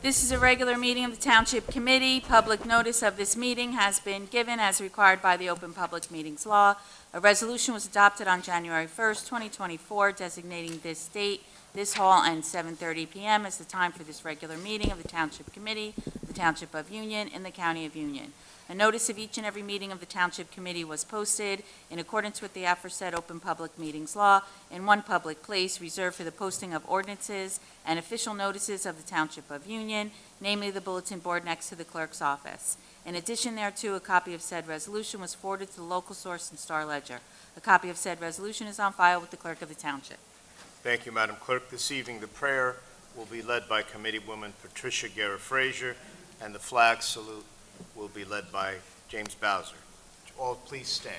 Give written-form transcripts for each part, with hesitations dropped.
This is a regular meeting of the Township Committee. Public notice of this meeting has been given as required by the Open Public Meetings Law. A resolution was adopted on January 1st, 2024, designating this date, this hall, and 7:30 p.m. as the time for this regular meeting of the Township Committee, the Township of Union, in the County of Union. A notice of each and every meeting of the Township Committee was posted in accordance with the aforesaid Open Public Meetings Law in one public place reserved for the posting of ordinances and official notices of the Township of Union, namely the bulletin board next to the clerk's office. In addition thereto, a copy of said resolution was forwarded to the local source and Star Ledger. A copy of said resolution is on file with the clerk of the Township. Thank you, Madam Clerk. This evening, the prayer will be led by Committeewoman Patricia Guerra-Frazier, and the flag salute will be led by James Bowser. All please stand.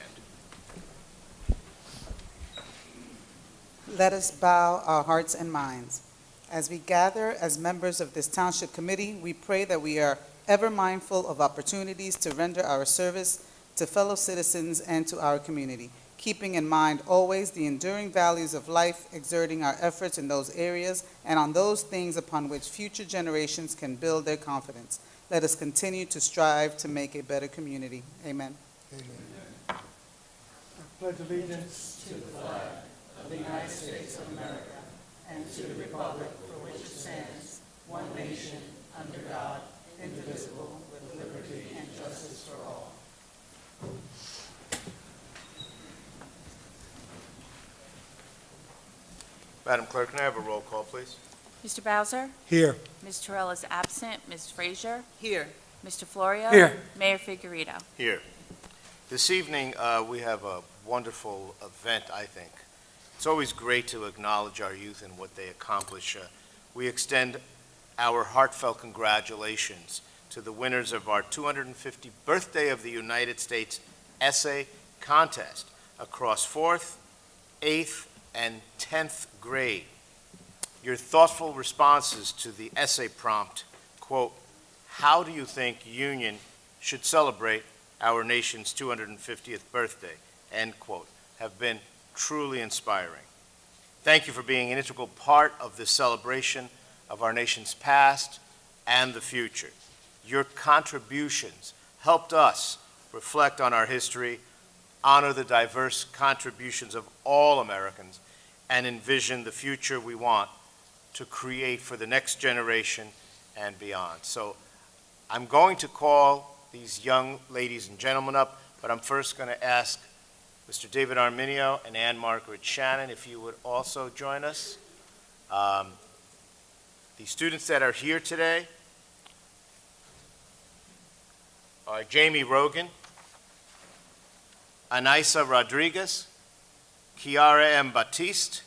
Let us bow our hearts and minds. As we gather as members of this Township Committee, we pray that we are ever mindful of opportunities to render our service to fellow citizens and to our community, keeping in mind always the enduring values of life, exerting our efforts in those areas and on those things upon which future generations can build their confidence. Let us continue to strive to make a better community. Amen. Amen. I pledge allegiance To the flag of the United States of America and to the republic for which it stands, one nation, under God, indivisible, with liberty and justice for all. Madam Clerk, can I have a roll call, please? Mr. Bowser? here. Ms. Terrell is absent. Ms. Frazier? Here. Mr. Florio? Here. Mayor Figueredo? Here. This evening, we have a wonderful event, I think. It's always great to acknowledge our youth and what they accomplish. We extend our heartfelt congratulations to the winners of our 250th Birthday of the United States essay contest across 4th, 8th, and 10th grade. Your thoughtful responses to the essay prompt, quote, "How do you think Union should celebrate our nation's 250th birthday?" end quote, have been truly inspiring. Thank you for being an integral part of this celebration of our nation's past and the future. Your contributions helped us reflect on our history, honor the diverse contributions of all Americans, and envision the future we want to create for the next generation and beyond. So I'm going to call these young ladies and gentlemen up, but I'm first going to ask Mr. David Arminio and Ann Margaret Shannon if you would also join us. The students that are here today are Jamie Rogan, Anaisa Rodriguez, Kiara M. Batiste,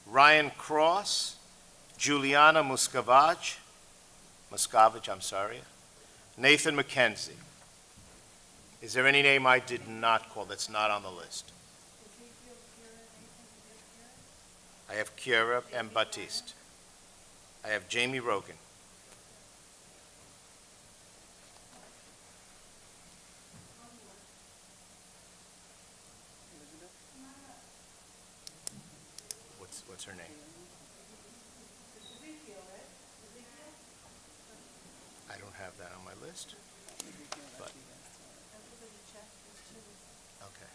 Ryan Cross, Juliana Muscovich, Nathan McKenzie. Is there any name I did not call that's not on the list? I have Kiara M. Batiste. I have Jamie Rogan. What's her name? I don't have that on my list. But okay.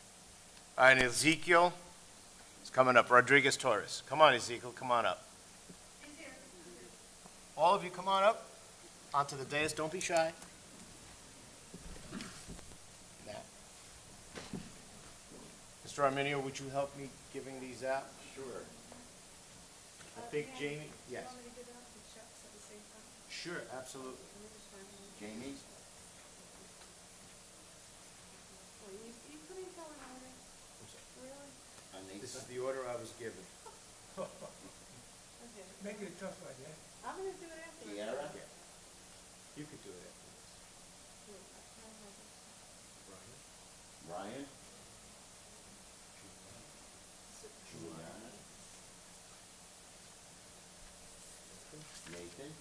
All right, Ezekiel is coming up. Rodriguez Torres. Come on, Ezekiel, come on up. All of you come on up onto the dais. Don't be shy. Now. Mr. Arminio, would you help me giving these out? Sure. I think Jamie, yes. Sure, absolutely. Jamie? This is the order I was given. Make it tough like that. I'm going to do it after. Yeah. You could do it after this. Ryan? Juliana? Nathan?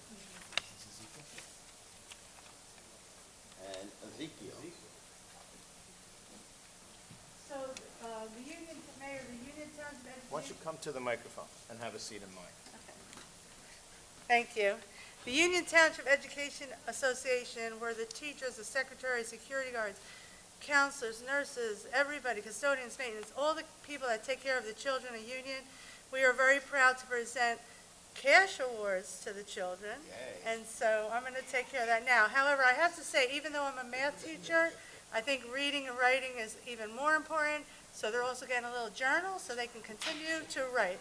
And Ezekiel. So, the union, Mayor, the union Township Education. Why don't you come to the microphone and have a seat in mine? Thank you. The Union Township Education Association, where the teachers, the secretaries, security guards, counselors, nurses, everybody, custodians, maintenance, all the people that take care of the children of Union, we are very proud to present cash awards to the children. Yay. And so I'm going to take care of that now. However, I have to say, even though I'm a math teacher, I think reading and writing is even more important. So they're also getting a little journal so they can continue to write.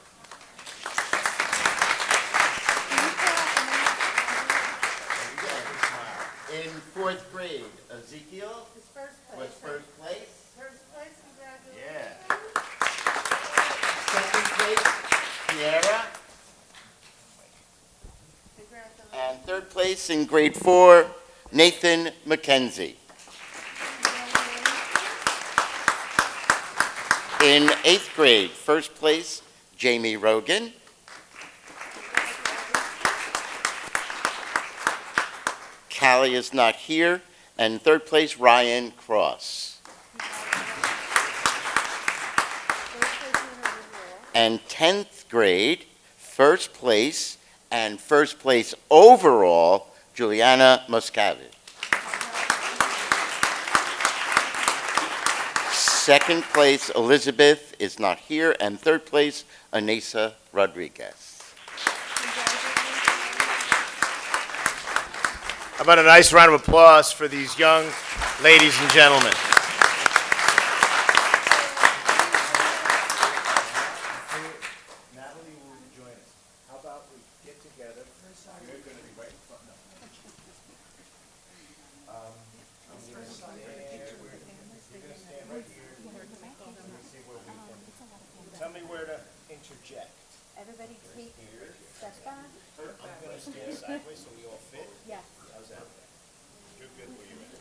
In fourth grade, Ezekiel His first place. was first place. First place, congratulations. Yeah. Second place, Kiara. Congratulations. And third place in grade 4, Nathan McKenzie. In 8th grade, first place, Jamie Rogan. Callie is not here. And third place, Ryan Cross. And 10th grade, first place, and first place overall, Juliana Muscavit. Second place, Elizabeth is not here, and third place, Anesa Rodriguez. How about a nice round of applause for these young ladies and gentlemen? Natalie will join us. How about we get together? You're going to be right in front. No. I'm going to stand here. You're going to stand right here. Let me see where we can. Tell me where to interject. Everybody take step back. I'm going to stand sideways so we all fit. Yes. How's that? You're good where you're at.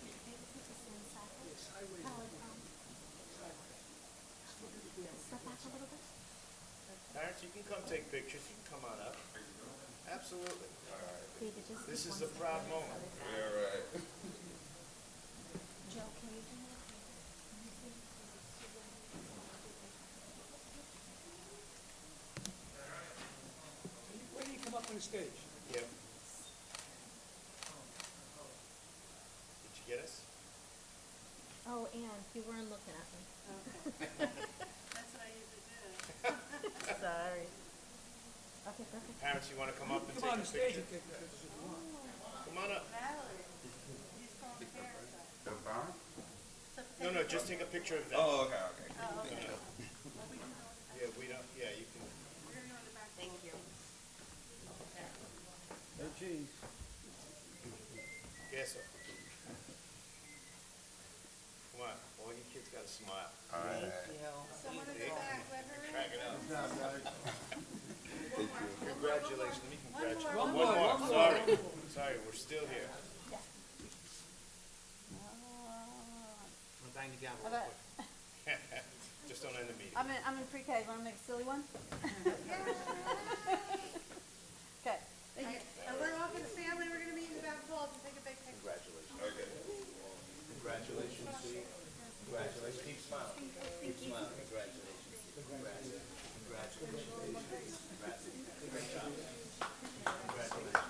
Step back a little bit. Parents, you can come take pictures. You can come on up. Absolutely. David, just This is one a proud moment. Joe, can you do that? Where do you come up on the stage? Yep. Did you get us? Oh, Ann, you weren't looking at me. That's what I usually do. Sorry. Okay, perfect. Parents, you want to come up and Come on take the a stage picture? and take the pictures if you want. Come on up. Valerie, he's calling the parents up. No, no, just take a picture of them. Oh, okay, okay. Oh, okay. Yeah, we don't, yeah, you can. Thank you. Oh, geez. Guess so. Come on, all you kids got to smile. Someone in the back, let her in. Crack it up. Congratulations, let me congratulate you. One One more, more, one more. sorry. Sorry, we're still here. How about- Just don't end the meeting. I'm in pre-K. Want to make a silly one? Okay. Thank you. And we're off as a family, we're gonna meet in the back hall to take a big picture. Congratulations. Congratulations to you. Congratulations. Keep smiling. Keep smiling. Congratulations. Congratulations. Congratulations. Great job. Congratulations.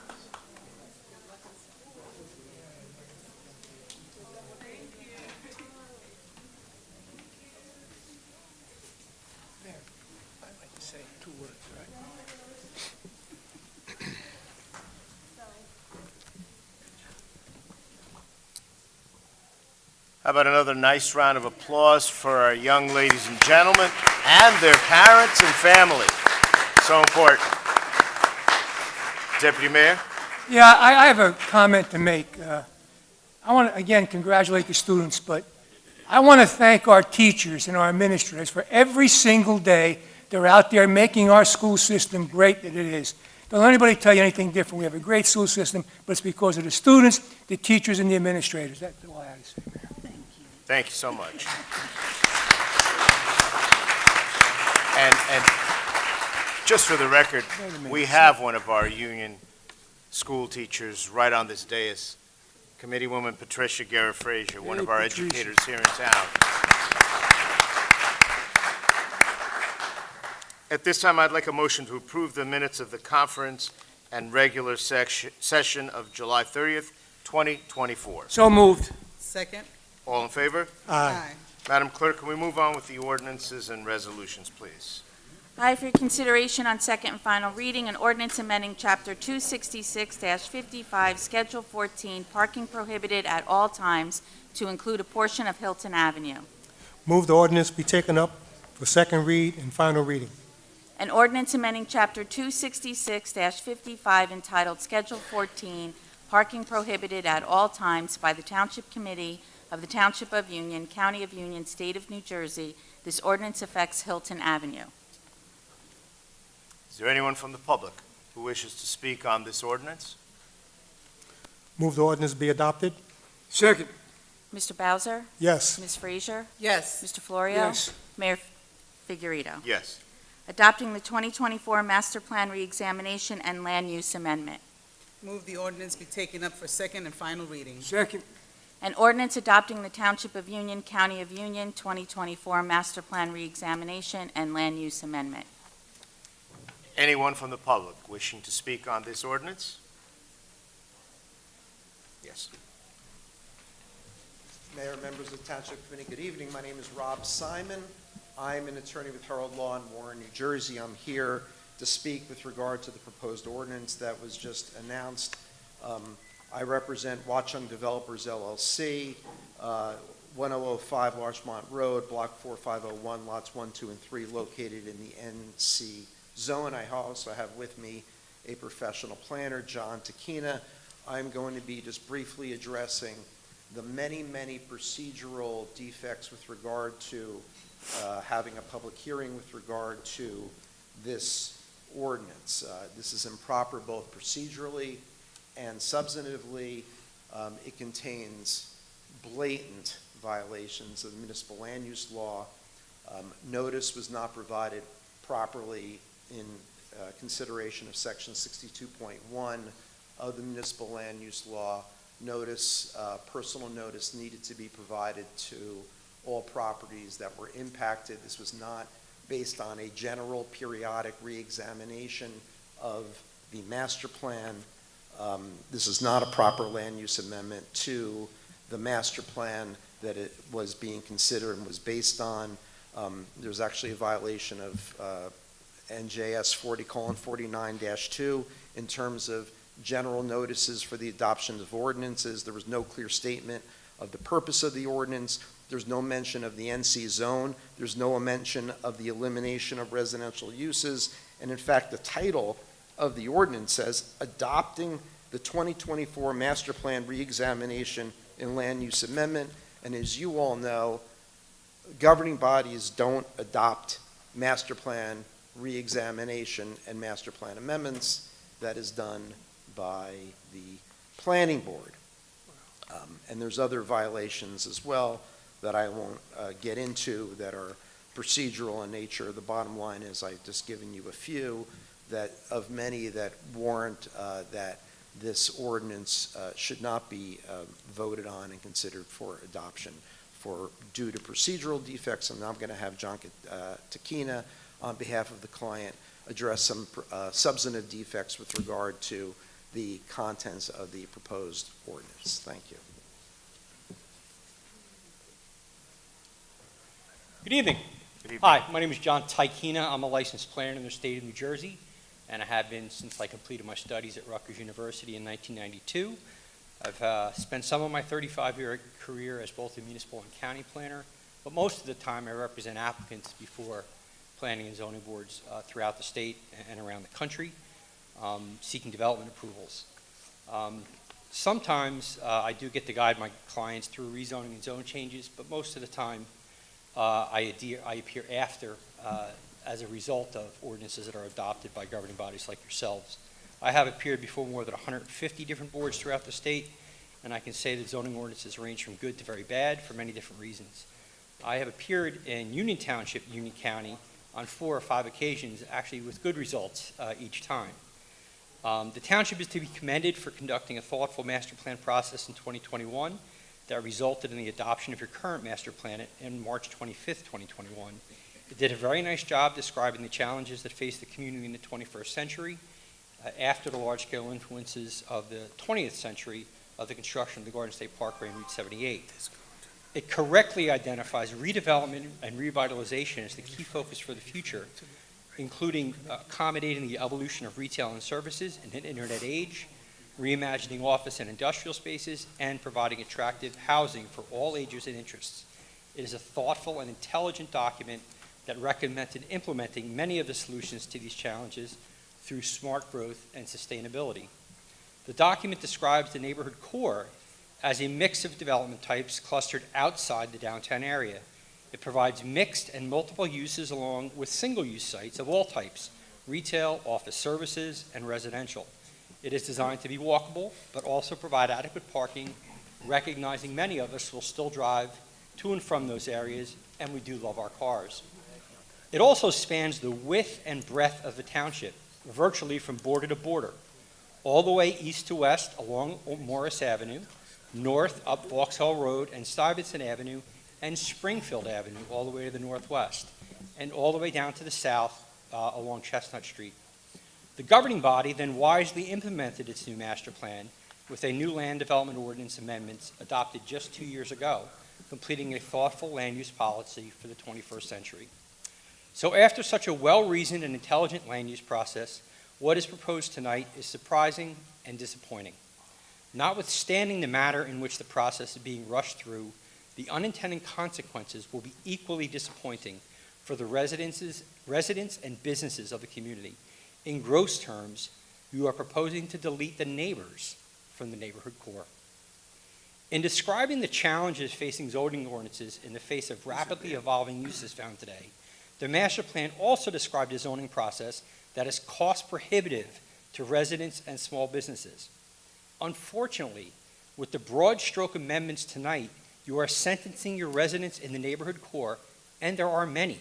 Mayor, I'd like to say 2 words, right? How about another nice round of applause for our young ladies and gentlemen and their parents and family. So important. Deputy Mayor? Yeah, I have a comment to make. I want to, again, congratulate the students, but I want to thank our teachers and our administrators for every single day they're out there making our school system great that it is. Don't let anybody tell you anything different. We have a great school system, but it's because of the students, the teachers, and the administrators. That's all I had to say, Mayor. Thank you so much. And just for the record, we have one of our union school teachers right on this dais, Committeewoman Patricia Guerra-Frazier, one of our Hey, Patricia. educators here in town. At this time, I'd like a motion to approve the minutes of the conference and regular session of July 30th, 2024. So moved. Second? All in favor? Aye. Madam Clerk, can we move on with the ordinances and resolutions, please? I, for your consideration on second and final reading, an ordinance amending Chapter 266-55, Schedule 14, parking prohibited at all times to include a portion of Hilton Avenue. Move the ordinance be taken up for second read and final reading. An ordinance amending Chapter 266-55 entitled Schedule 14, Parking Prohibited at All Times by the Township Committee of the Township of Union, County of Union, State of New Jersey. This ordinance affects Hilton Avenue. Is there anyone from the public who wishes to speak on this ordinance? Move the ordinance be adopted. Second. Mr. Bowser? Yes. Ms. Frazier? Yes. Mr. Florio? Yes. Mayor Figurito? Yes. Adopting the 2024 Master Plan Reexamination and Land Use Amendment. Move the ordinance be taken up for second and final reading. Second. An ordinance adopting the Township of Union, County of Union 2024 Master Plan Reexamination and Land Use Amendment. Anyone from the public wishing to speak on this ordinance? Yes. Mayor, members of the Township Committee, good evening. My name is Rob Simon. I'm an attorney with Herald Law in Warren, New Jersey. I'm here to speak with regard to the proposed ordinance that was just announced. I represent Watchung Developers LLC, 1005 Larchmont Road, Block 4501, lots 1, 2, and 3, located in the NC zone. I also have with me a professional planner, John Takina. I'm going to be just briefly addressing the many procedural defects with regard to having a public hearing with regard to this ordinance. This is improper both procedurally and substantively. It contains blatant violations of the municipal land use law. Notice was not provided properly in consideration of section 62.1 of the municipal land use law. Notice, personal notice needed to be provided to all properties that were impacted. This was not based on a general periodic reexamination of the master plan. This is not a proper land use amendment to the master plan that it was being considered and was based on. There's actually a violation of NJS 40:49-2 in terms of general notices for the adoption of ordinances. There was no clear statement of the purpose of the ordinance. There's no mention of the NC zone. There's no mention of the elimination of residential uses. And in fact, the title of the ordinance says, adopting the 2024 Master Plan Reexamination and Land Use Amendment. And as you all know, governing bodies don't adopt master plan reexamination and master plan amendments. That is done by the planning board. And there's other violations as well that I won't get into that are procedural in nature. The bottom line is I've just given you a few that of many that warrant that this ordinance should not be voted on and considered for adoption due to procedural defects. And I'm going to have John Takina on behalf of the client address some substantive defects with regard to the contents of the proposed ordinance. Thank you. Good evening. Good evening. Hi, my name is John Tykina. I'm a licensed planner in the state of New Jersey, and I have been since I completed my studies at Rutgers University in 1992. I've spent some of my 35-year career as both a municipal and county planner, but most of the time I represent applicants before planning and zoning boards throughout the state and around the country, seeking development approvals. Sometimes I do get to guide my clients through rezoning and zone changes, but most of the time I appear after as a result of ordinances that are adopted by governing bodies like yourselves. I have appeared before more than 150 different boards throughout the state, and I can say that zoning ordinances range from good to very bad for many different reasons. I have appeared in Union Township, Union County, on 4 or 5 occasions, actually with good results each time. The township is to be commended for conducting a thoughtful master plan process in 2021 that resulted in the adoption of your current master plan in March 25th, 2021. It did a very nice job describing the challenges that face the community in the 21st century, after the large-scale influences of the 20th century of the construction of the Garden State Parkway and Route 78. It correctly identifies redevelopment and revitalization as the key focus for the future, including accommodating the evolution of retail and services in an internet age, reimagining office and industrial spaces, and providing attractive housing for all ages and interests. It is a thoughtful and intelligent document that recommended implementing many of the solutions to these challenges through smart growth and sustainability. The document describes the neighborhood core as a mix of development types clustered outside the downtown area. It provides mixed and multiple uses along with single-use sites of all types, retail, office services, and residential. It is designed to be walkable, but also provide adequate parking, recognizing many of us will still drive to and from those areas, and we do love our cars. It also spans the width and breadth of the township, virtually from border to border, all the way east to west along Morris Avenue, north up Vauxhall Road and Stuyvesant Avenue, and Springfield Avenue all the way to the northwest, and all the way down to the south along Chestnut Street. The governing body then wisely implemented its new master plan with a new land development ordinance amendments adopted just 2 years ago, completing a thoughtful land use policy for the 21st century. So after such a well-reasoned and intelligent land use process, what is proposed tonight is surprising and disappointing. Notwithstanding the manner in which the process is being rushed through, the unintended consequences will be equally disappointing for the residents and businesses of the community. In gross terms, you are proposing to delete the neighbors from the neighborhood core. In describing the challenges facing zoning ordinances in the face of rapidly evolving uses found today, the master plan also described a zoning process that is cost prohibitive to residents and small businesses. Unfortunately, with the broad stroke amendments tonight, you are sentencing your residents in the neighborhood core, and there are many,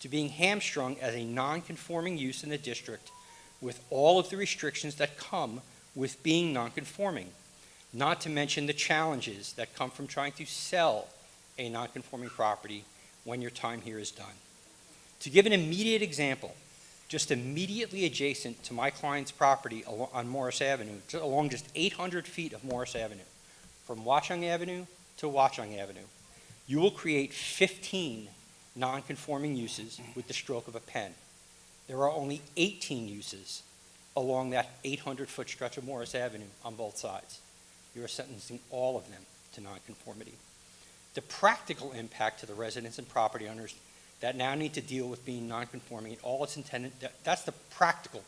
to being hamstrung as a non-conforming use in the district with all of the restrictions that come with being non-conforming, not to mention the challenges that come from trying to sell a non-conforming property when your time here is done. To give an immediate example, just immediately adjacent to my client's property on Morris Avenue, along just 800 feet of Morris Avenue, from Watchung Avenue to Watchung Avenue, you will create 15 non-conforming uses with the stroke of a pen. There are only 18 uses along that 800-foot stretch of Morris Avenue on both sides. You are sentencing all of them to non-conformity. The practical impact to the residents and property owners that now need to deal with being non-conforming and all its intended, that's the practical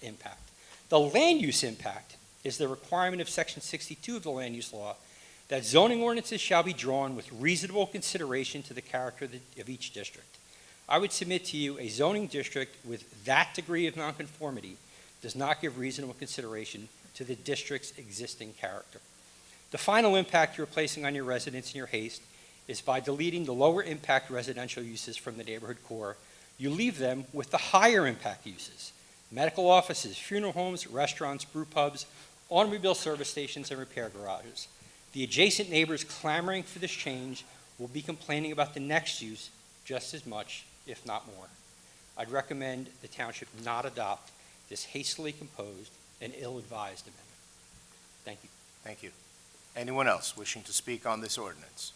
impact. The land use impact is the requirement of Section 62 of the land use law that zoning ordinances shall be drawn with reasonable consideration to the character of each district. I would submit to you a zoning district with that degree of nonconformity does not give reasonable consideration to the district's existing character. The final impact you're placing on your residents in your haste is by deleting the lower impact residential uses from the neighborhood core, you leave them with the higher impact uses: medical offices, funeral homes, restaurants, brew pubs, automobile service stations, and repair garages. The adjacent neighbors clamoring for this change will be complaining about the next use just as much, if not more. I'd recommend the township not adopt this hastily composed and ill-advised amendment. Thank you. Thank you. Anyone else wishing to speak on this ordinance?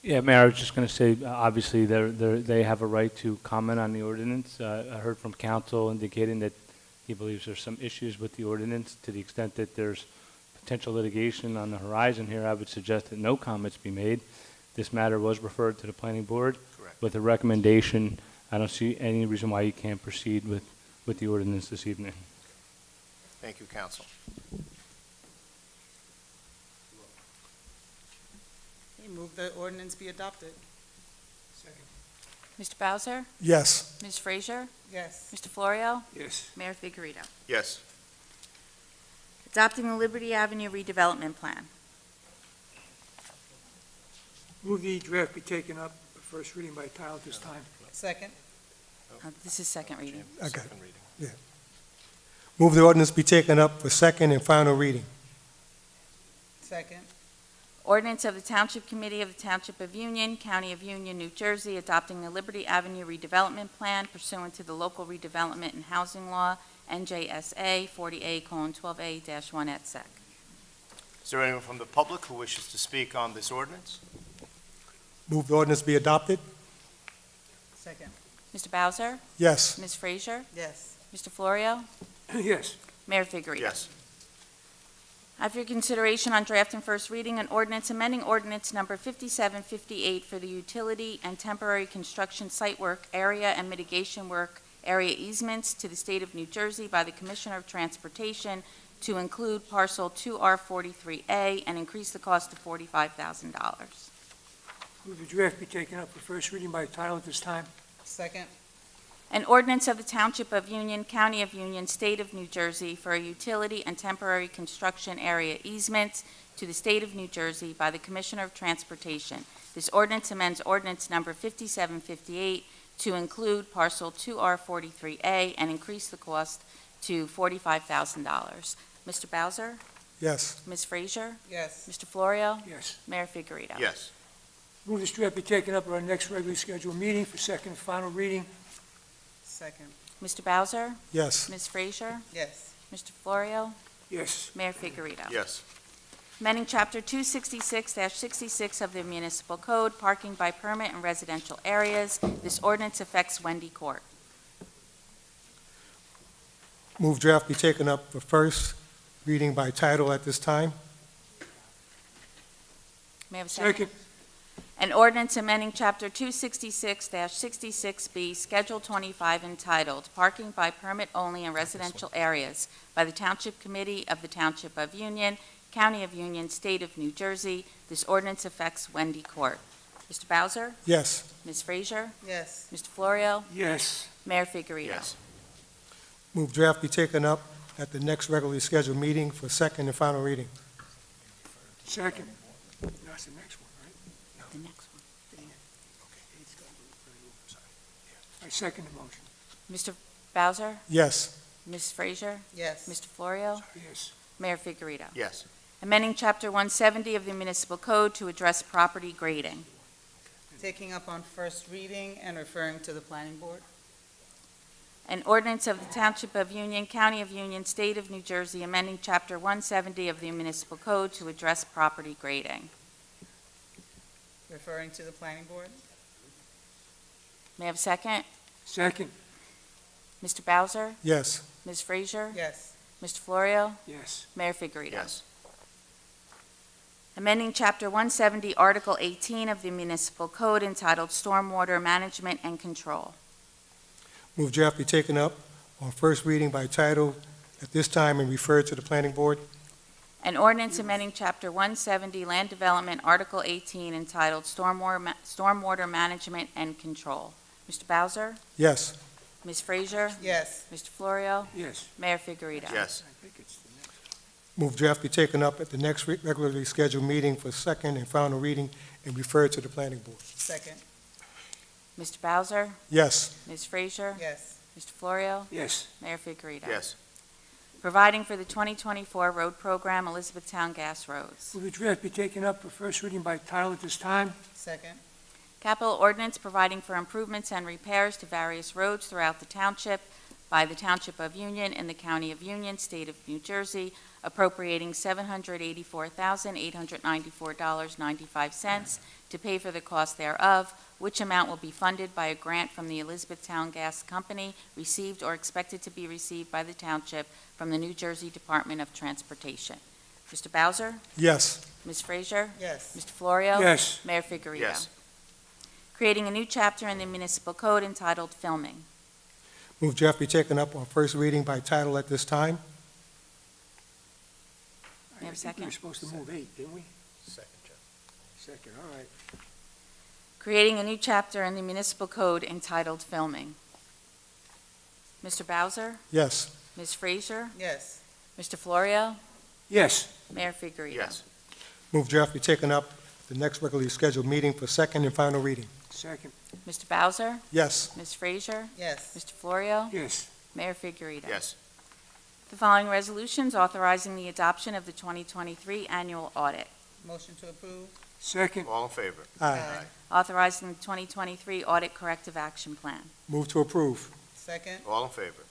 Yeah, Mayor, I was just going to say, obviously, they have a right to comment on the ordinance. I heard from council indicating that he believes there's some issues with the ordinance. To the extent that there's potential litigation on the horizon here, I would suggest that no comments be made. This matter was referred to the planning board. Correct. With a recommendation. I don't see any reason why you can't proceed with the ordinance this evening. Thank you, counsel. Move the ordinance be adopted. Mr. Bowser? Yes. Ms. Frazier? Yes. Mr. Florio? Yes. Mayor Figurito? Yes. Adopting the Liberty Avenue redevelopment plan. Move the draft be taken up for first reading by title at this time. Second. This is second reading. Okay. Second reading. Move the ordinance be taken up for second and final reading. Second. Ordinance of the Township Committee of the Township of Union, County of Union, New Jersey, adopting the Liberty Avenue redevelopment plan pursuant to the local redevelopment and housing law, NJSA 40A:12A-1 et sec. Is there anyone from the public who wishes to speak on this ordinance? Move the ordinance be adopted. Second. Mr. Bowser? Yes. Ms. Frazier? Yes. Mr. Florio? Yes. Mayor Figurito? Yes. After your consideration on draft and first reading, an ordinance amending ordinance number 5758 for the utility and temporary construction site work area and mitigation work area easements to the state of New Jersey by the Commissioner of Transportation to include parcel 2R43A and increase the cost to $45,000. Move the draft be taken up for first reading by title at this time. Second. An ordinance of the Township of Union, County of Union, State of New Jersey for a utility and temporary construction area easements to the State of New Jersey by the Commissioner of Transportation. This ordinance amends ordinance number 5758 to include parcel 2R43A and increase the cost to $45,000. Mr. Bowser? Yes. Ms. Frazier? Yes. Mr. Florio? Yes. Mayor Figurito? Yes. Move this draft be taken up at our next regularly scheduled meeting for second and final reading. Second. Mr. Bowser? Yes. Ms. Frazier? Yes. Mr. Florio? Yes. Mayor Figurito? Yes. Amending Chapter 266-66 of the Municipal Code, parking by permit in residential areas. This ordinance affects Wendy Court. Move draft be taken up for first reading by title at this time. May I have a second? Second. An ordinance amending Chapter 266-66B, Schedule 25, entitled Parking by Permit Only in Residential Areas by the Township Committee of the Township of Union, County of Union, State of New Jersey. This ordinance affects Wendy Court. Mr. Bowser? Yes. Ms. Frazier? Yes. Mr. Florio? Yes. Mayor Figurito? Yes. Move draft be taken up at the next regularly scheduled meeting for second and final reading. Second. That's the next one, right? The next one. I second the motion. Mr. Bowser? Yes. Ms. Frazier? Yes. Mr. Florio? Yes. Mayor Figurito? Yes. Amending Chapter 170 of the Municipal Code to address property grading. Taking up on first reading and referring to the planning board. An ordinance of the Township of Union, County of Union, State of New Jersey, amending Chapter 170 of the Municipal Code to address property grading. Referring to the planning board. May I have a second? Second. Mr. Bowser? Yes. Ms. Frazier? Yes. Mr. Florio? Yes. Mayor Figurito? Yes. Amending Chapter 170, Article 18 of the Municipal Code entitled Stormwater Management and Control. Move draft be taken up on first reading by title at this time and referred to the planning board. An ordinance amending Chapter 170, Land Development, Article 18 entitled Stormwater Management and Control. Mr. Bowser? Yes. Ms. Frazier? Yes. Mr. Florio? Yes. Mayor Figurito? Yes. I think it's the next one. Move draft be taken up at the next regularly scheduled meeting for second and final reading and referred to the planning board. Second. Mr. Bowser? Yes. Ms. Frazier? Yes. Mr. Florio? Yes. Mayor Figurito? Yes. Providing for the 2024 road program, Elizabethtown Gas Roads. Move the draft be taken up for first reading by title at this time. Second. Capital ordinance providing for improvements and repairs to various roads throughout the township by the Township of Union in the County of Union, State of New Jersey, appropriating $784,894.95 to pay for the cost thereof, which amount will be funded by a grant from the Elizabethtown Gas Company received or expected to be received by the township from the New Jersey Department of Transportation. Mr. Bowser? Yes. Ms. Frazier? Yes. Mr. Florio? Yes. Mayor Figurito? Yes. Creating a new chapter in the municipal code entitled Filming. Move draft be taken up on first reading by title at this time. May I have a think we second? were supposed to move 8, didn't we? Second, Jeff. Second, all right. Creating a new chapter in the municipal code entitled Filming. Mr. Bowser? Yes. Ms. Frazier? Yes. Mr. Florio? Yes. Mayor Figurito? Yes. Move draft be taken up at the next regularly scheduled meeting for second and final reading. Second. Mr. Bowser? Yes. Ms. Frazier? Yes. Mr. Florio? Yes. Mayor Figurito? Yes. The following resolutions authorizing the adoption of the 2023 annual audit. Motion to approve. Second. All in favor? Aye. Authorizing the 2023 Audit Corrective Action Plan. Move to approve. Second. All in favor?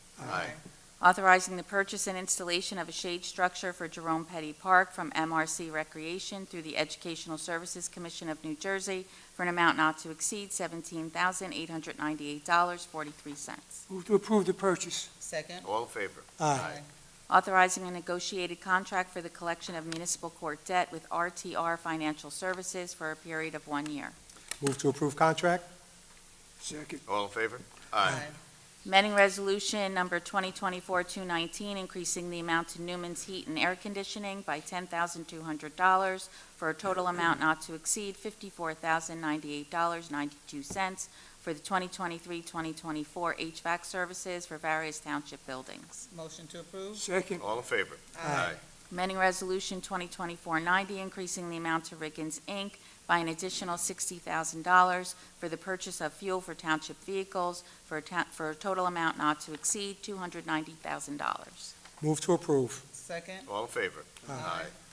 Authorizing the purchase and installation of a shade structure for Jerome Petty Park from MRC Recreation through the Educational Services Commission of New Jersey for an amount not to exceed $17,898.43. Move to approve the purchase. Second. All in favor? Aye. Authorizing a negotiated contract for the collection of municipal court debt with RTR Financial Services for a period of 1 year. Move to approve contract. Second. All in favor? Amending Resolution Number 2024-219, increasing the amount to Newman's Heat and Air Conditioning by $10,200 for a total amount not to exceed $54,098.92 for the 2023-2024 HVAC services for various township buildings. Motion to approve. Second. All in favor? Amending Resolution 2024-90, increasing the amount to Riggins, Inc. by an additional $60,000 for the purchase of fuel for township vehicles for a total amount not to exceed $290,000. Move to approve. Second. All in favor?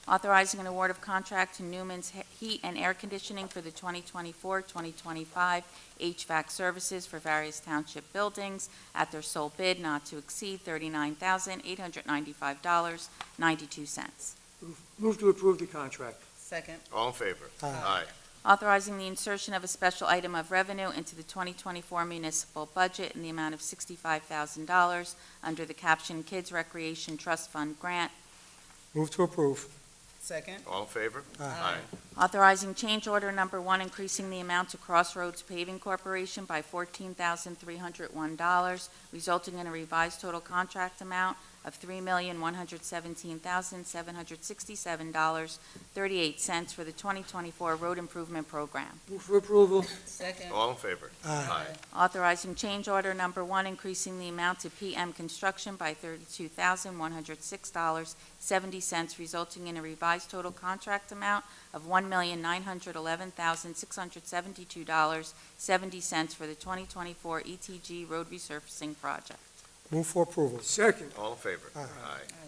Authorizing an award of contract to Newman's Heat and Air Conditioning for the 2024-2025 HVAC services for various township buildings at their sole bid not to exceed $39,895.92. Move to approve the contract. Second. All in favor? Aye. Authorizing the insertion of a special item of revenue into the 2024 municipal budget in the amount of $65,000 under the caption Kids Recreation Trust Fund Grant. Move to approve. Second. All in favor? Authorizing change order number 1, increasing the amount to Crossroads Paving Corporation by $14,301, resulting in a revised total contract amount of $3,117,767.38 for the 2024 road improvement program. Move for approval. Second. All in favor? Authorizing change order number 1, increasing the amount to PM Construction by $32,106.70, resulting in a revised total contract amount of $1,911,672.70 for the 2024 ETG road resurfacing project. Move for approval. Second. All in favor?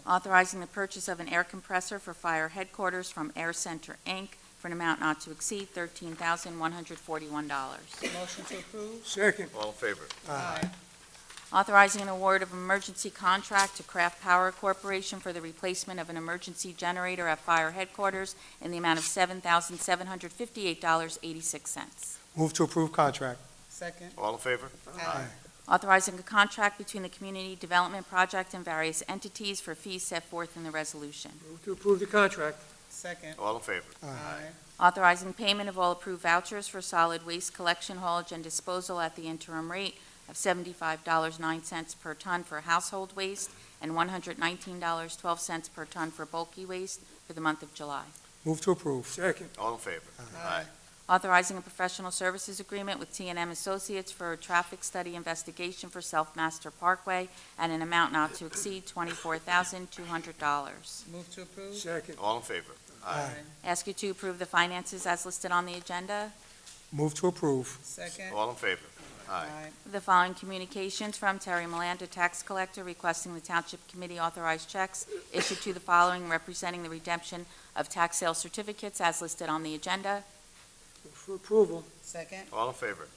Authorizing the purchase of an air compressor for fire headquarters from Air Center, Inc. for an amount not to exceed $13,141. Motion to approve. Second. All in favor? Authorizing an award of emergency contract to Craft Power Corporation for the replacement of an emergency generator at fire headquarters in the amount of $7,758.86. Move to approve contract. Second. All in favor? Authorizing a contract between the Community Development Project and various entities for fees set forth in the resolution. Move to approve the contract. Second. All in favor? Authorizing payment of all approved vouchers for solid waste collection, haulage, and disposal at the interim rate of $75.09 per ton for household waste and $119.12 per ton for bulky waste for the month of July. Move to approve. Second. All in favor? Authorizing a professional services agreement with T&M Associates for a traffic study investigation for South Master Parkway at an amount not to exceed $24,200. Move to approve. Second. All in favor? Ask you to approve the finances as listed on the agenda. Move to approve. Second. All in favor? The following communications from Terry Milanda, tax collector, requesting the Township Committee authorized checks issued to the following representing the redemption of tax sale certificates as listed on the agenda. Move for approval. Second. All in favor?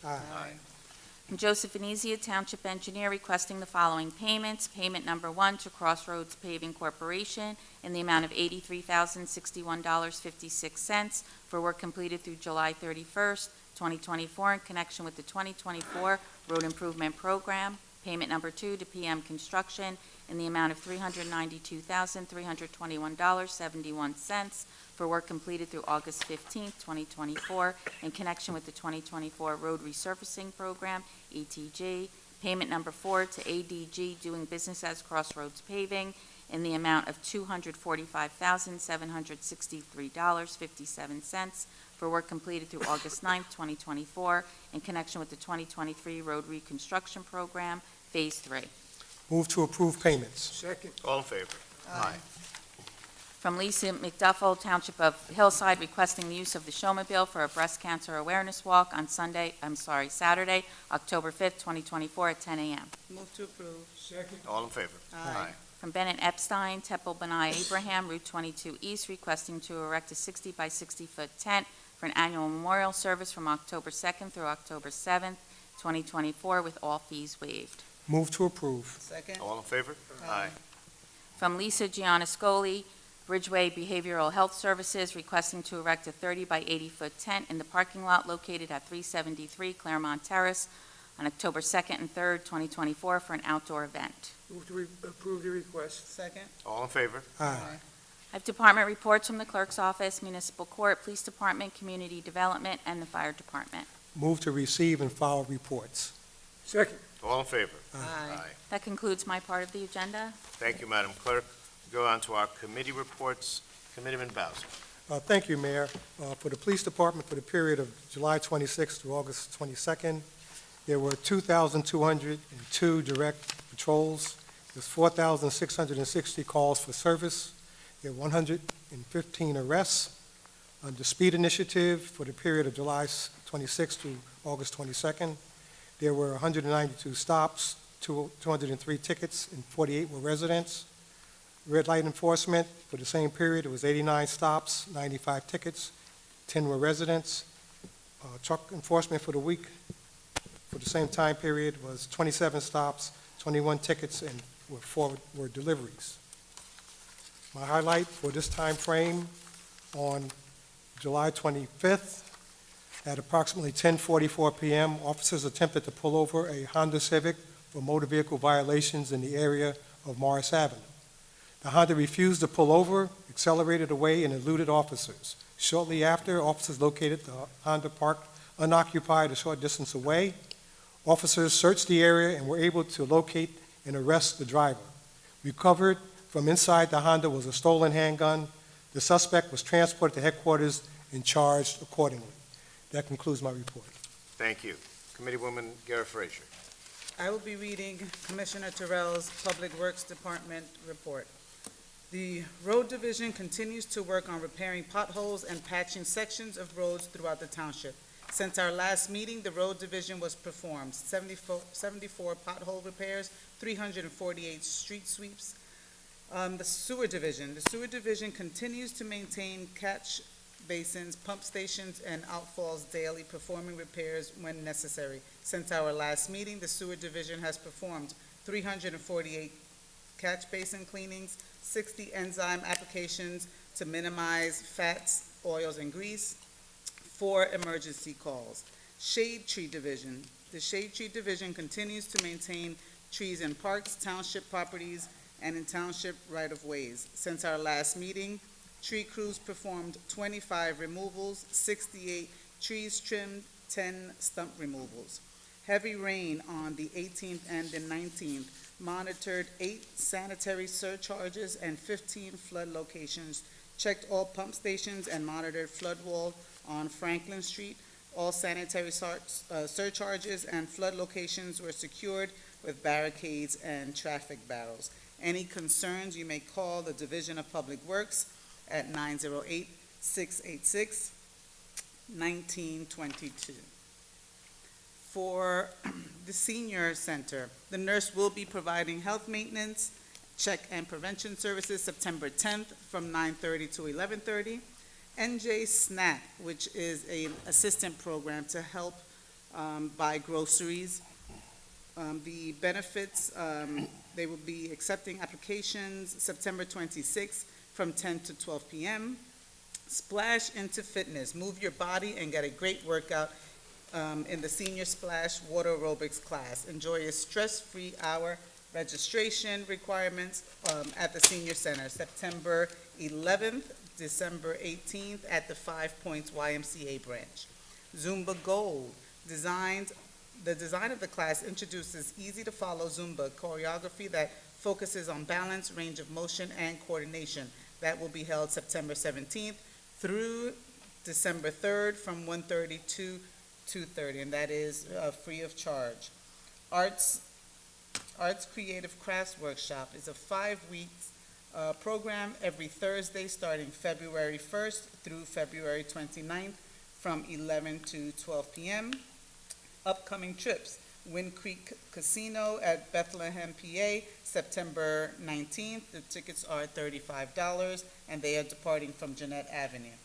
From Joseph Venezia, Township Engineer, requesting the following payments. Payment number 1 to Crossroads Paving Corporation in the amount of $83,061.56 for work completed through July 31st, 2024 in connection with the 2024 Road Improvement Program. Payment number 2 to PM Construction in the amount of $392,321.71 for work completed through August 15th, 2024 in connection with the 2024 Road Resurfacing Program, ETG. Payment number 4 to ADG Doing Business as Crossroads Paving in the amount of $245,763.57 for work completed through August 9th, 2024 in connection with the 2023 Road Reconstruction Program, Phase 3. Move to approve payments. Second. All in favor? From Lisa McDuffel, Township of Hillside, requesting the use of the Showmobile for a breast cancer awareness walk on Saturday, October 5th, 2024 at 10 a.m. Move to approve. Second. All in favor? Aye. From Bennett Epstein, Temple Benai Abraham, Route 22 East, requesting to erect a 60 by 60-foot tent for an annual memorial service from October 2nd through October 7th, 2024, with all fees waived. Move to approve. Second. All in favor? Aye. From Lisa Gianniscoli, Bridgeway Behavioral Health Services, requesting to erect a 30 by 80-foot tent in the parking lot located at 373 Claremont Terrace on October 2nd and 3rd, 2024, for an outdoor event. Move to approve the request. Second. All in favor? Aye. I have department reports from the Clerk's Office, Municipal Court, Police Department, Community Development, and the Fire Department. Move to receive and file reports. Second. All in favor? Aye. That concludes my part of the agenda. Thank you, Madam Clerk. Go on to our committee reports. Committeeman Bowser. Thank you, Mayor. For the Police Department, for the period of July 26th through August 22nd, there were 2,202 direct patrols. There's 4,660 calls for service. There were 115 arrests. The speed initiative for the period of July 26th to August 22nd, there were 192 stops, 203 tickets, and 48 were residents. Red light enforcement, for the same period, it was 89 stops, 95 tickets, 10 were residents. Truck enforcement for the week, for the same time period, was 27 stops, 21 tickets, and 4 were deliveries. My highlight for this time frame, on July 25th, at approximately 10:44 p.m., officers attempted to pull over a Honda Civic for motor vehicle violations in the area of Morris Avenue. The Honda refused to pull over, accelerated away, and eluded officers. Shortly after, officers located the Honda parked unoccupied a short distance away. Officers searched the area and were able to locate and arrest the driver. Recovered from inside the Honda was a stolen handgun. The suspect was transported to headquarters and charged accordingly. That concludes my report. Thank you. Committeewoman Guerra Frazier. I will be reading Commissioner Terrell's Public Works Department report. The Road Division continues to work on repairing potholes and patching sections of roads throughout the township. Since our last meeting, the Road Division was performed 74 pothole repairs, 348 street sweeps. The Sewer Division continues to maintain catch basins, pump stations, and outfalls daily, performing repairs when necessary. Since our last meeting, the Sewer Division has performed 348 catch basin cleanings, 60 enzyme applications to minimize fats, oils, and grease, 4 emergency calls. Shade Tree Division. The Shade Tree Division continues to maintain trees in parks, township properties, and in township right-of-ways. Since our last meeting, tree crews performed 25 removals, 68 trees trimmed, 10 stump removals. Heavy rain on the 18th and the 19th monitored 8 sanitary surcharges and 15 flood locations, checked all pump stations and monitored flood wall on Franklin Street. All sanitary surcharges and flood locations were secured with barricades and traffic barrels. Any concerns, you may call the Division of Public Works at 908-686-1922. For the senior center, the nurse will be providing health maintenance, check and prevention services September 10th from 9:30 to 11:30. NJ SNAP, which is an assistant program to help buy groceries. The benefits, they will be accepting applications September 26th from 10 to 12 p.m. Splash into Fitness. Move your body and get a great workout in the Senior Splash Water Aerobics class. Enjoy a stress-free hour. Registration requirements at the Senior Center, September 11th, December 18th at the 5 Points YMCA branch. Zumba Gold. The design of the class introduces easy-to-follow Zumba choreography that focuses on balance, range of motion, and coordination. That will be held September 17th through December 3rd from 1:30 to 2:30, and that is free of charge. Arts Creative Crafts Workshop is a 5 weeks program every Thursday starting February 1st through February 29th from 11 to 12 p.m. Upcoming trips: Wind Creek Casino at Bethlehem, PA, September 19th. The tickets are $35, and they are departing from Jeanette Avenue.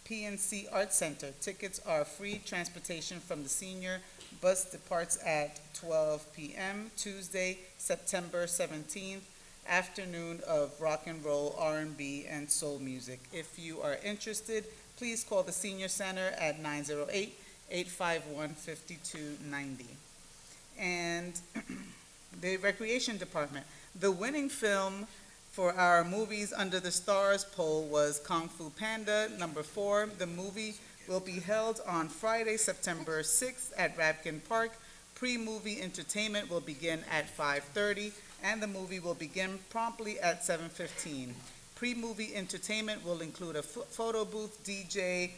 PNC Art Center, tickets are free. Transportation from the senior bus departs at 12 p.m. Tuesday, September 17th, afternoon of rock and roll, R&B, and soul music. If you are interested, please call the Senior Center at 908-851-5290. And the Recreation Department, the winning film for our Movies Under the Stars poll was Kung Fu Panda #4. The movie will be held on Friday, September 6th at Rapkin Park. Pre-movie entertainment will begin at 5:30, and the movie will begin promptly at 7:15. Pre-movie entertainment will include a photo booth, DJ,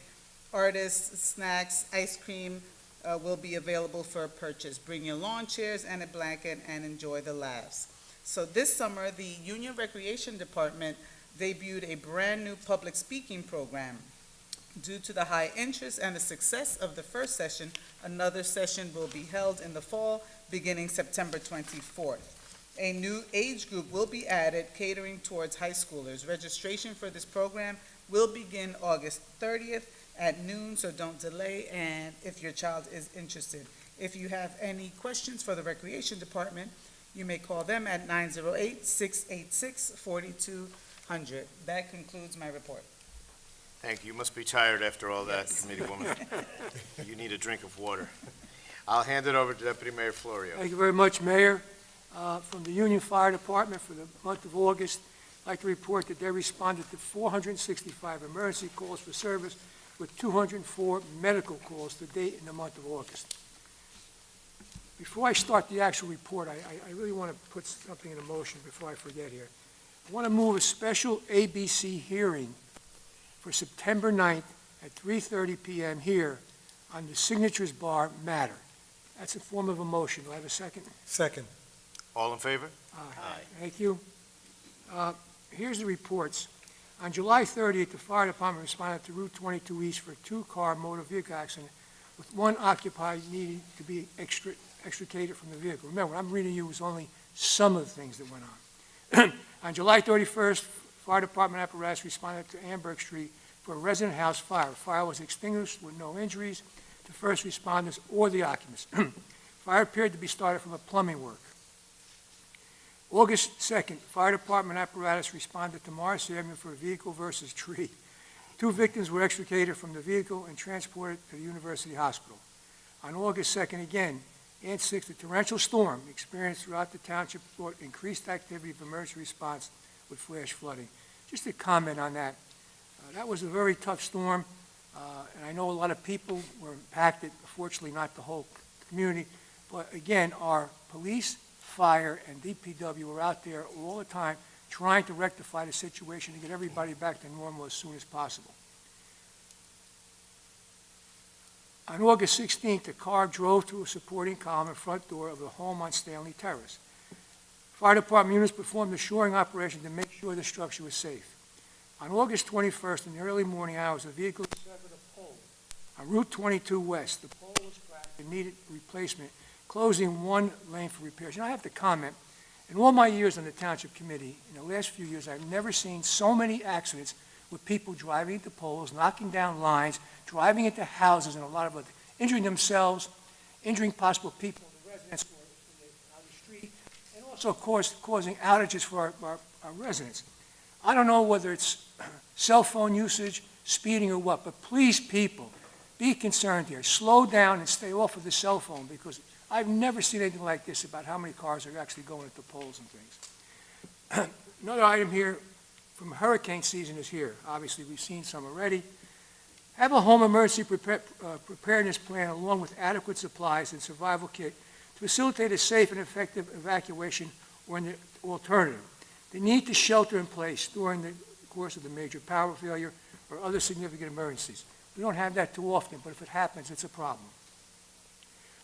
artists, snacks, ice cream will be available for purchase. Bring your lawn chairs and a blanket and enjoy the laughs. So this summer, the Union Recreation Department debuted a brand-new public speaking program. Due to the high interest and the success of the first session, another session will be held in the fall, beginning September 24th. A new age group will be added, catering towards high schoolers. Registration for this program will begin August 30th at noon, so don't delay, and if your child is interested. If you have any questions for the Recreation Department, you may call them at 908-686-4200. That concludes my report. Thank you. You must be tired after all that, Yes. Committee Woman. You need a drink of water. I'll hand it over to Deputy Mayor Florio. Thank you very much, Mayor. From the Union Fire Department for the month of August, I'd like to report that they responded to 465 emergency calls for service with 204 medical calls to date in the month of August. Before I start the actual report, I really want to put something in motion before I forget here. I want to move a special ABC hearing for September 9th at 3:30 p.m. here on the Signatures Bar matter. That's a form of a motion. Do I have a second? Second. All in favor? Aye. Thank you. Here's the reports. On July 30th, the fire department responded to Route 22 East for a two-car motor vehicle accident with one occupied needing to be extricated from the vehicle. Remember, I'm reading you was only some of the things that went on. On July 31st, fire department apparatus responded to Amberg Street for a resident house fire. The fire was extinguished with no injuries to first responders or the occupants. Fire appeared to be started from a plumbing work. August 2nd, fire department apparatus responded to Morris Avenue for a vehicle versus tree. 2 victims were extricated from the vehicle and transported to the University Hospital. On August 2nd again, and 6th, a torrential storm experienced throughout the township brought increased activity of emergency response with flash flooding. Just a comment on that. That was a very tough storm, and I know a lot of people were impacted, fortunately not the whole community, but again, our police, fire, and DPW were out there all the time trying to rectify the situation to get everybody back to normal as soon as possible. On August 16th, a car drove through a supporting column in front door of the home on Stanley Terrace. Fire department units performed a shoring operation to make sure the structure was safe. On August 21st, in the early morning hours, a vehicle severed a pole on Route 22 West. The pole was cracked and needed replacement, closing one lane for repairs. I have to comment, in all my years on the Township Committee, in the last few years, I've never seen so many accidents with people driving into poles, knocking down lines, driving into houses, and a lot of other, injuring themselves, injuring possible people, the residents who are on the street, and also causing outages for our residents. I don't know whether it's cell phone usage, speeding, or what, but please, people, be concerned here. Slow down and stay off of the cell phone, because I've never seen anything like this about how many cars are actually going into poles and things. Another item here from hurricane season is here. Obviously, we've seen some already. Have a home emergency preparedness plan along with adequate supplies and survival kit to facilitate a safe and effective evacuation or an alternative. The need to shelter in place during the course of the major power failure or other significant emergencies. We don't have that too often, but if it happens, it's a problem.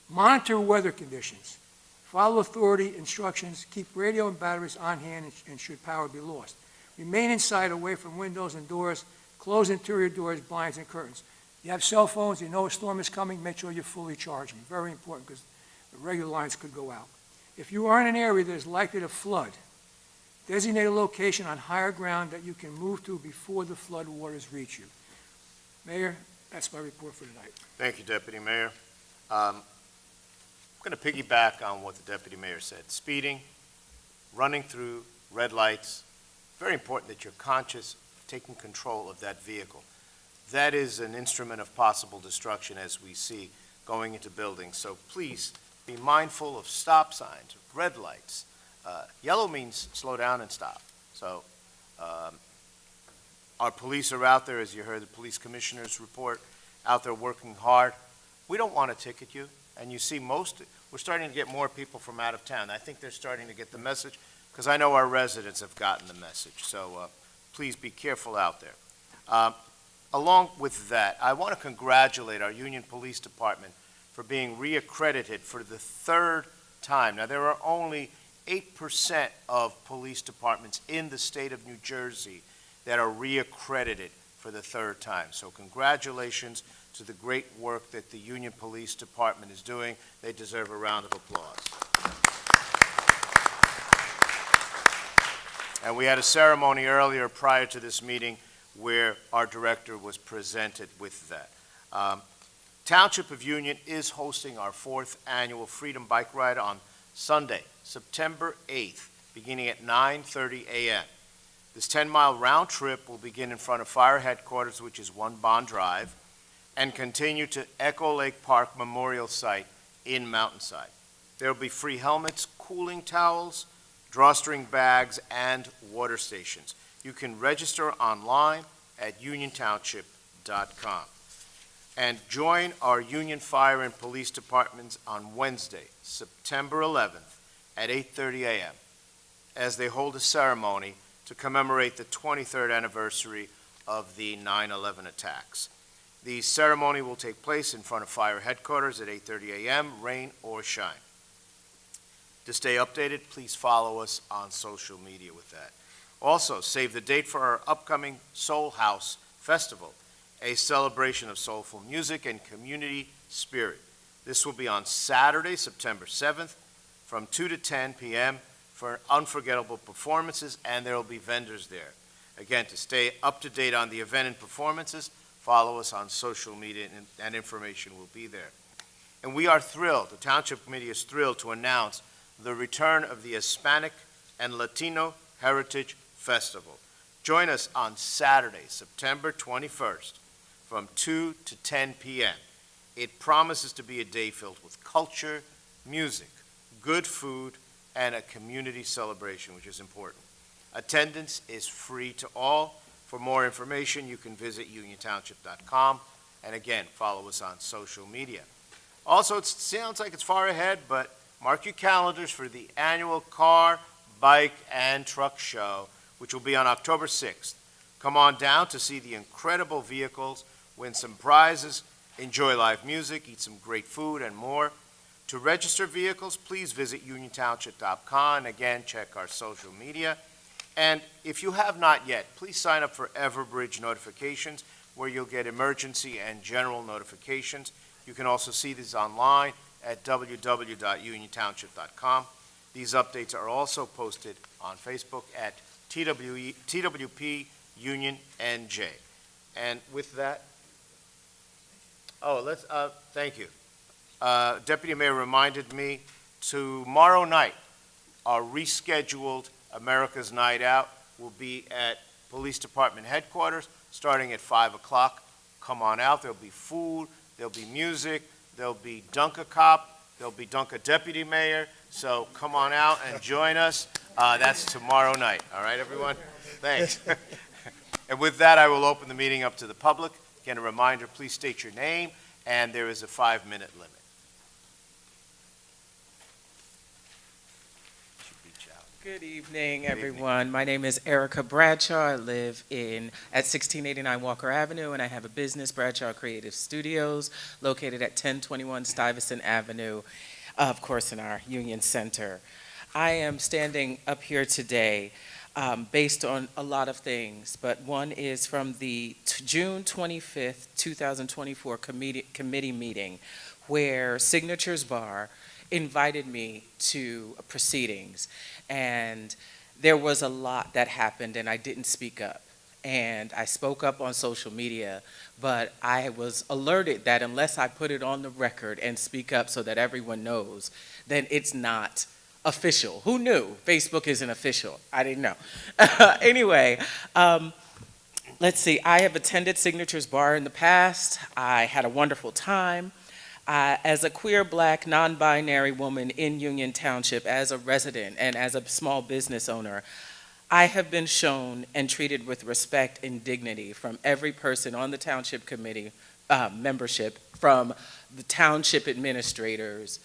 Monitor weather conditions. Follow authority instructions. Keep radio and batteries on hand and should power be lost. Remain inside, away from windows and doors. Close interior doors, blinds, and curtains. You have cell phones, you know a storm is coming, make sure you fully charge them. Very important, because the regular lines could go out. If you are in an area that is likely to flood, designate a location on higher ground that you can move to before the flood waters reach you. Mayor, that's my report for tonight. Thank you, Deputy Mayor. I'm going to piggyback on what the Deputy Mayor said. Speeding, running through red lights, very important that you're conscious of taking control of that vehicle. That is an instrument of possible destruction, as we see going into buildings. So please be mindful of stop signs, red lights. Yellow means slow down and stop. So our police are out there, as you heard the police commissioner's report, out there working hard. We don't want to ticket you. And you see we're starting to get more people from out of town. I think they're starting to get the message, because I know our residents have gotten the message. So please be careful out there. Along with that, I want to congratulate our Union Police Department for being reaccredited for the third time. Now, there are only 8% of police departments in the state of New Jersey that are reaccredited for the third time. So congratulations to the great work that the Union Police Department is doing. They deserve a round of applause. And we had a ceremony earlier prior to this meeting where our director was presented with that. Township of Union is hosting our 4th annual Freedom Bike Ride on Sunday, September 8th, beginning at 9:30 a.m. This 10-mile round trip will begin in front of Fire Headquarters, which is 1 Bond Drive, and continue to Echo Lake Park Memorial Site in Mountainside. There will be free helmets, cooling towels, drawstring bags, and water stations. You can register online at uniontownship.com. And join our Union Fire and Police Departments on Wednesday, September 11th at 8:30 a.m. as they hold a ceremony to commemorate the 23rd anniversary of the 9/11 attacks. The ceremony will take place in front of Fire Headquarters at 8:30 a.m., rain or shine. To stay updated, please follow us on social media with that. Also, save the date for our upcoming Soul House Festival, a celebration of soulful music and community spirit. This will be on Saturday, September 7th, from 2 to 10 p.m. for unforgettable performances, and there will be vendors there. Again, to stay up to date on the event and performances, follow us on social media, and information will be there. And we are thrilled, the Township Committee is thrilled to announce the return of the Hispanic and Latino Heritage Festival. Join us on Saturday, September 21st, from 2 to 10 p.m. It promises to be a day filled with culture, music, good food, and a community celebration, which is important. Attendance is free to all. For more information, you can visit uniontownship.com, and again, follow us on social media. Also, it sounds like it's far ahead, but mark your calendars for the annual Car, Bike, and Truck Show, which will be on October 6th. Come on down to see the incredible vehicles, win some prizes, enjoy live music, eat some great food, and more. To register vehicles, please visit uniontownship.com, and again, check our social media. And if you have not yet, please sign up for Everbridge notifications, where you'll get emergency and general notifications. You can also see these online at www.uniontownship.com. These updates are also posted on Facebook at TWP Union NJ. And with that, thank you. Deputy Mayor reminded me, tomorrow night, our rescheduled America's Night Out will be at Police Department Headquarters, starting at 5 o'clock. Come on out. There'll be food, there'll be music, there'll be Dunk-a-Cop, there'll be Dunk-a-Deputy Mayor. So come on out and join us. That's tomorrow night. All right, everyone? Thanks. And with that, I will open the meeting up to the public. Again, a reminder, please state your name, and there is a 5-minute limit. Good evening, everyone. My name is Erica Bradshaw. I live at 1689 Walker Avenue, and I have a business, Bradshaw Creative Studios, located at 1021 Stuyvesant Avenue, of course, in our Union Center. I am standing up here today based on a lot of things, but one is from the June 25th, 2024 committee meeting, where Signatures Bar invited me to proceedings. And there was a lot that happened, and I didn't speak up. And I spoke up on social media, but I was alerted that unless I put it on the record and speak up so that everyone knows, then it's not official. Who knew Facebook isn't official? I didn't know. Anyway, let's see. I have attended Signatures Bar in the past. I had a wonderful time. As a queer, black, non-binary woman in Union Township, as a resident and as a small business owner, I have been shown and treated with respect and dignity from every person on the Township Committee membership, from the township administrators,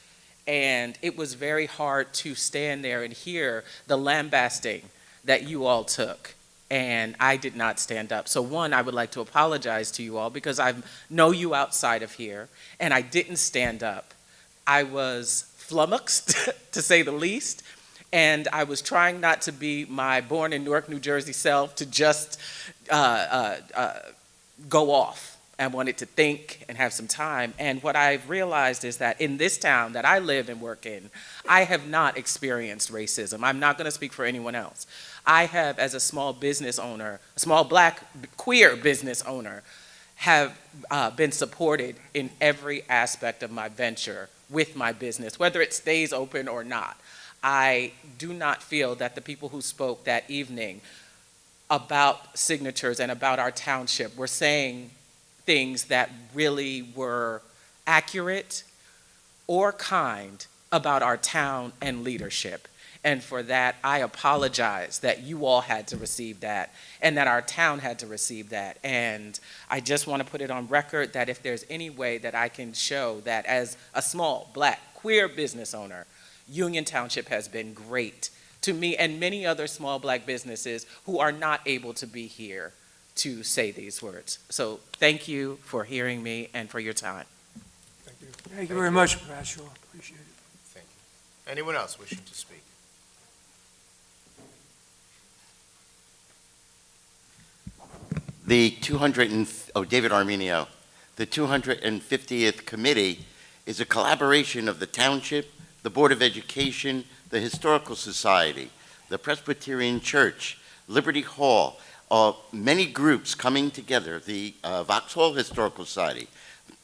and it was very hard to stand there and hear the lambasting that you all took, and I did not stand up. So one, I would like to apologize to you all because I know you outside of here, and I didn't stand up. I was flummoxed, to say the least, and I was trying not to be my born in Newark, New Jersey self to just go off. I wanted to think and have some time. And what I've realized is that in this town that I live and work in, I have not experienced racism. I'm not going to speak for anyone else. I have, as a small business owner, a small black queer business owner, have been supported in every aspect of my venture with my business, whether it stays open or not. I do not feel that the people who spoke that evening about Signatures and about our township were saying things that really were accurate or kind about our town and leadership. And for that, I apologize that you all had to receive that and that our town had to receive that. And I just want to put it on record that if there's any way that I can show that as a small, black, queer business owner, Union Township has been great to me and many other small black businesses who are not able to be here to say these words. So thank you for hearing me and for your time. Thank you. Thank you very much, Bradshaw. Appreciate it. Thank you. Anyone else wishing to speak? The David Arminio. The 250th committee is a collaboration of the Township, the Board of Education, the Historical Society, the Presbyterian Church, Liberty Hall, many groups coming together, the Vauxhall Historical Society,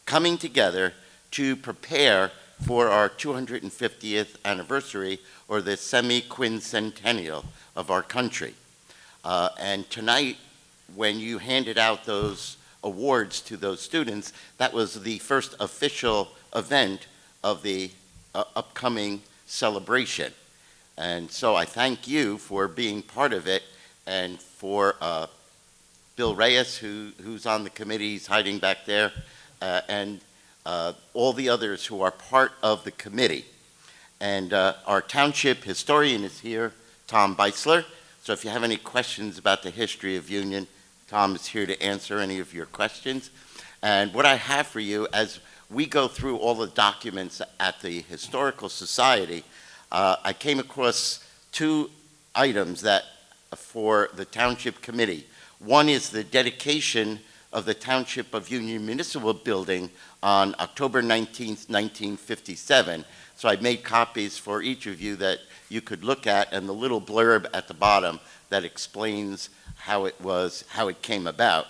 coming together to prepare for our 250th anniversary, or the semi-quincentennial of our country. And tonight, when you handed out those awards to those students, that was the first official event of the upcoming celebration. And so I thank you for being part of it, and for Bill Reyes, who's on the committee, he's hiding back there, and all the others who are part of the committee. And our township historian is here, Tom Beisler. So if you have any questions about the history of Union, Tom is here to answer any of your questions. And what I have for you, as we go through all the documents at the Historical Society, I came across two items that for the Township Committee. One is the dedication of the Township of Union Municipal Building on October 19th, 1957. So I made copies for each of you that you could look at, and the little blurb at the bottom that explains how it came about.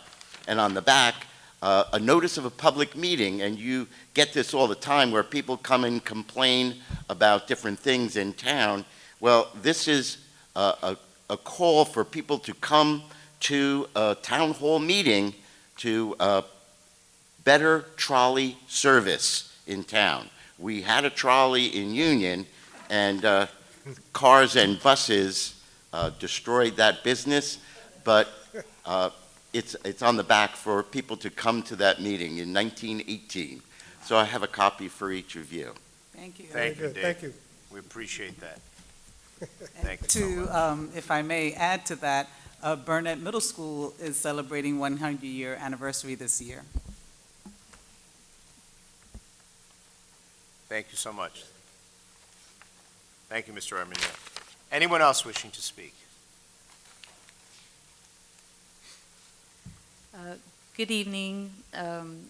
And on the back, a notice of a public meeting, and you get this all the time where people come and complain about different things in town. Well, this is a call for people to come to a town hall meeting to better trolley service in town. We had a trolley in Union, and cars and buses destroyed that business, but it's on the back for people to come to that meeting in 1918. So I have a copy for each of you. Thank you. Thank you, Very good. Dave. Thank you. We appreciate that. And Thank you so much. if I may add to that, Burnett Middle School is celebrating 100-year anniversary this year. Thank you so much. Thank you, Mr. Arminio. Anyone else wishing to speak? Good evening,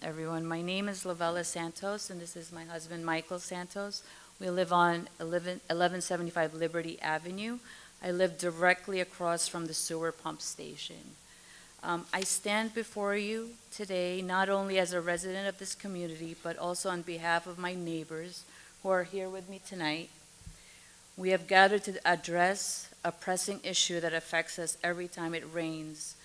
everyone. My name is Lavella Santos, and this is my husband, Michael Santos. We live on 1175 Liberty Avenue. I live directly across from the sewer pump station. I stand before you today not only as a resident of this community, but also on behalf of my neighbors who are here with me tonight. We have gathered to address a pressing issue that affects us every time it rains,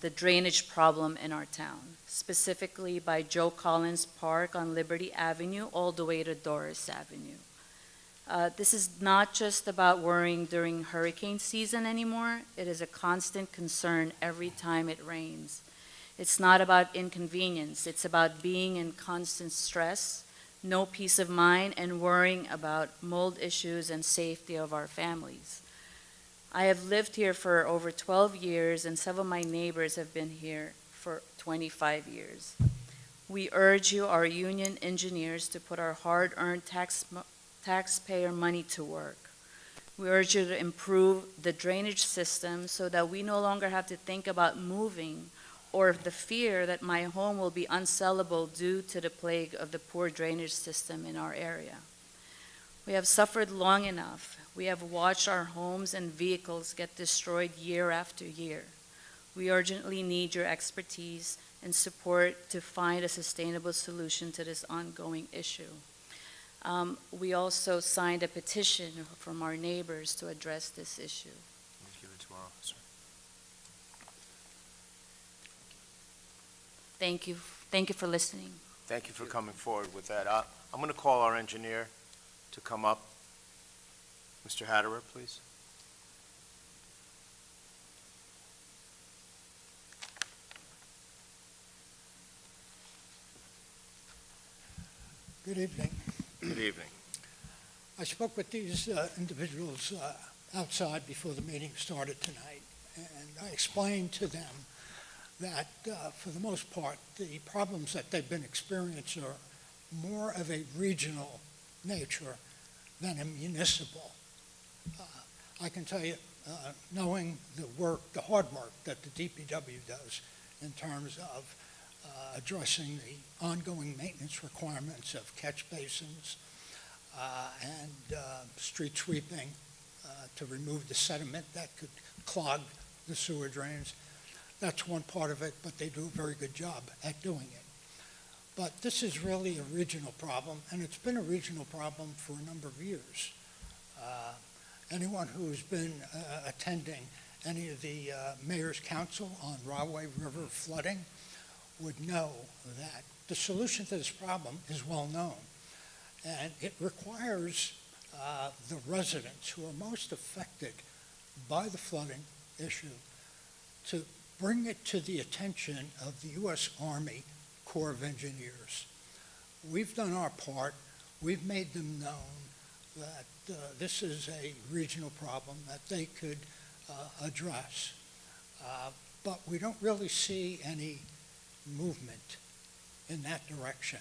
the drainage problem in our town, specifically by Joe Collins Park on Liberty Avenue all the way to Doris Avenue. This is not just about worrying during hurricane season anymore. It is a constant concern every time it rains. It's not about inconvenience. It's about being in constant stress, no peace of mind, and worrying about mold issues and safety of our families. I have lived here for over 12 years, and some of my neighbors have been here for 25 years. We urge you, our union engineers, to put our hard-earned taxpayer money to work. We urge you to improve the drainage system so that we no longer have to think about moving or the fear that my home will be unsellable due to the plague of the poor drainage system in our area. We have suffered long enough. We have watched our homes and vehicles get destroyed year after year. We urgently need your expertise and support to find a sustainable solution to this ongoing issue. We also signed a petition from our neighbors to address this issue. Give it to our officer. Thank you. Thank you for listening. Thank you for coming forward with that. I'm going to call our engineer to come up. Mr. Hatterer, please. Good evening. Good evening. I spoke with these individuals outside before the meeting started tonight, and I explained to them that for the most part, the problems that they've been experiencing are more of a regional nature than a municipal. I can tell you, knowing the hard work that the DPW does in terms of addressing the ongoing maintenance requirements of catch basins and street sweeping to remove the sediment that could clog the sewer drains. That's one part of it, but they do a very good job at doing it. But this is really a regional problem, and it's been a regional problem for a number of years. Anyone who's been attending any of the mayor's council on Rahway River flooding would know that the solution to this problem is well known. And it requires the residents who are most affected by the flooding issue to bring it to the attention of the U.S. Army Corps of Engineers. We've done our part. We've made them known that this is a regional problem that they could address. But we don't really see any movement in that direction.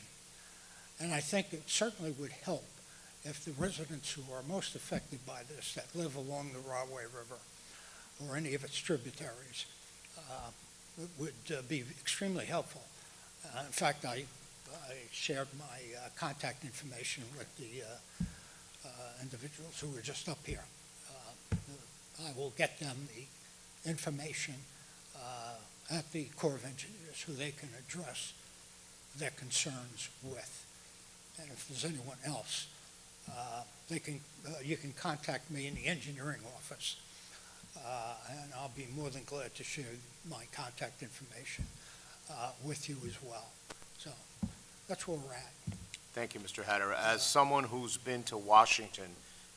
And I think it certainly would help if the residents who are most affected by this, that live along the Rahway River or any of its tributaries, would be extremely helpful. In fact, I shared my contact information with the individuals who were just up here. I will get them the information at the Corps of Engineers who they can address their concerns with. And if there's anyone else, you can contact me in the engineering office, and I'll be more than glad to share my contact information with you as well. So that's where we're at. Thank you, Mr. Hatterer. As someone who's been to Washington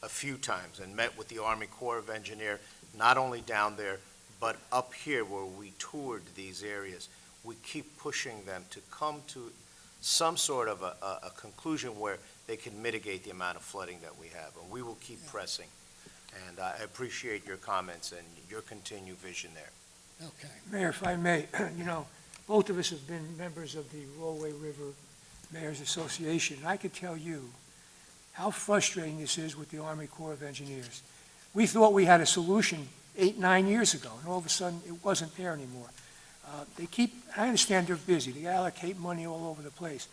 a few times and met with the Army Corps of Engineers, not only down there, but up here where we toured these areas, we keep pushing them to come to some sort of a conclusion where they can mitigate the amount of flooding that we have. And we will keep pressing. And I appreciate your comments and your continued vision there. Okay. Mayor, if I may, both of us have been members of the Rahway River Mayors Association. And I could tell you how frustrating this is with the Army Corps of Engineers. We thought we had a solution 8, 9 years ago, and all of a sudden it wasn't there anymore. I understand they're busy, they allocate money all over the place.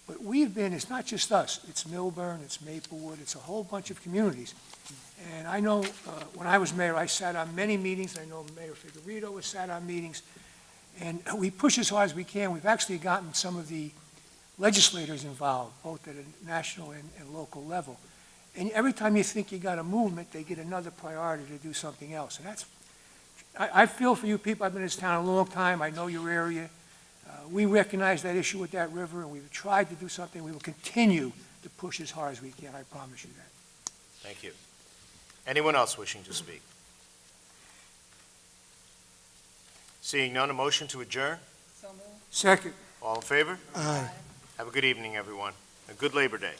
But it's not just us, it's Milburn, it's Maplewood, it's a whole bunch of communities. And I know, when I was mayor, I sat on many meetings, I know Mayor Figueredo has sat on meetings, and we push as hard as we can. We've actually gotten some of the legislators involved, both at a national and local level. And every time you think you got a movement, they get another priority to do something else. And I feel for you people. I've been in this town a long time. I know your area. We recognize that issue with that river, and we've tried to do something. We will continue to push as hard as we can. I promise you that. Thank you. Anyone else wishing to speak? Seeing none, a motion to adjourn? Second. All in favor? Aye. Have a good evening, everyone. A good Labor Day.